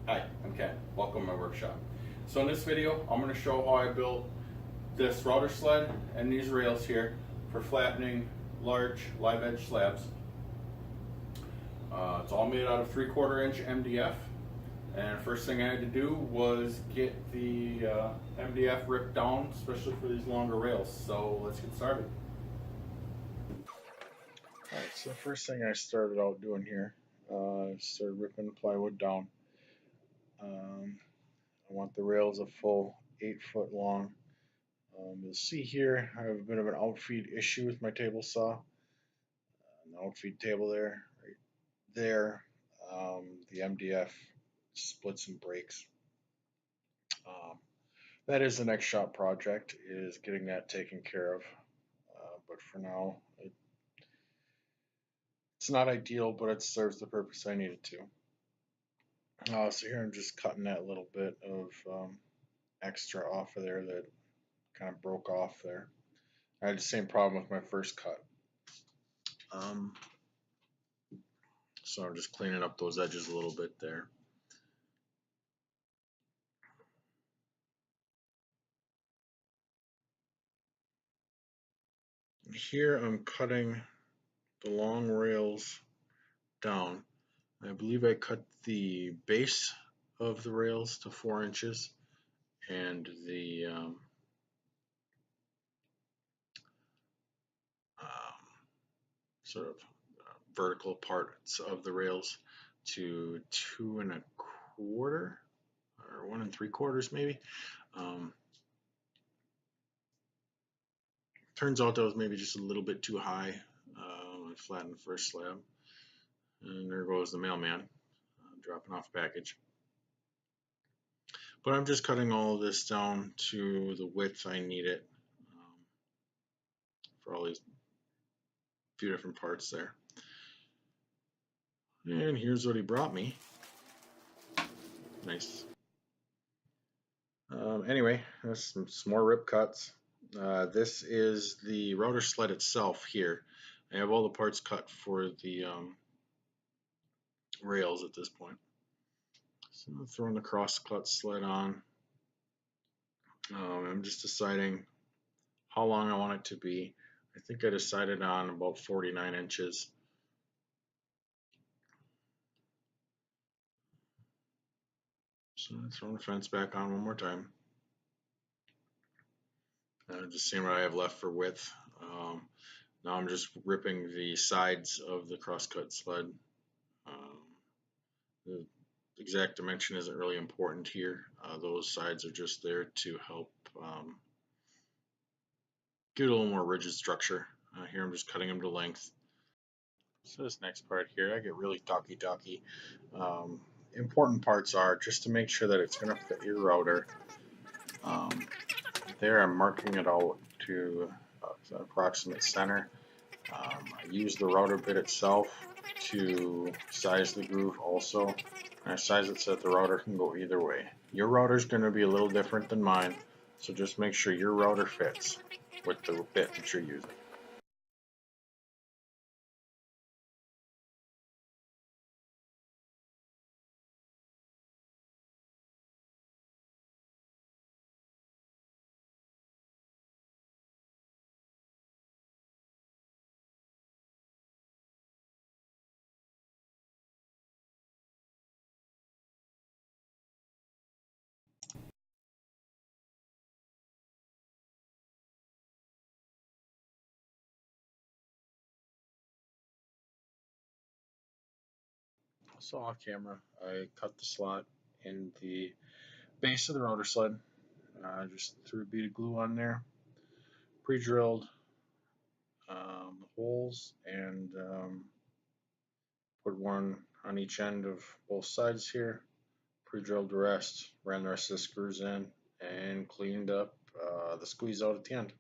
Hi, I'm Ken. Welcome to my workshop. So in this video, I'm going to show how I built this router sled and these rails here for flattening large live edge slabs. It's all made out of 3/4 inch MDF. And first thing I had to do was get the MDF ripped down, especially for these longer rails. So let's get started. Alright, so the first thing I started out doing here, started ripping the plywood down. I want the rails a full 8 foot long. You'll see here I have a bit of an outfeed issue with my table saw. The outfeed table there, right there, the MDF splits and breaks. That is the next shop project, is getting that taken care of. But for now, it's not ideal, but it serves the purpose I need it to. So here I'm just cutting that little bit of extra off of there that kind of broke off there. I had the same problem with my first cut. So I'm just cleaning up those edges a little bit there. Here I'm cutting the long rails down. I believe I cut the base of the rails to 4 inches and the sort of vertical parts of the rails to 2 1/4 or 1 3/4 maybe. Turns out that was maybe just a little bit too high. I flattened the first slab, and there goes the mailman dropping off a package. But I'm just cutting all of this down to the width I need it for all these few different parts there. And here's what he brought me. Nice. Anyway, there's some more rip cuts. This is the router sled itself here. I have all the parts cut for the rails at this point. So I'm throwing the cross cut sled on. I'm just deciding how long I want it to be. I think I decided on about 49 inches. So I'm throwing the fence back on one more time. Just seeing what I have left for width. Now I'm just ripping the sides of the crosscut sled. The exact dimension isn't really important here. Those sides are just there to help give it a little more rigid structure. Here I'm just cutting them to length. So this next part here, I get really talky. Important parts are just to make sure that it's going to fit your router. There I'm marking it out to the approximate center. I use the router bit itself to size the groove also. And I size it so that the router can go either way. Your router is going to be a little different than mine, so just make sure your router fits with the bit that you're using. So off camera, I cut the slot in the base of the router sled. Just threw a bead of glue on there, pre-drilled the holes, and put one on each end of both sides here. Pre-drilled the rest, ran the rest of the screws in, and cleaned up the squeeze out at the end.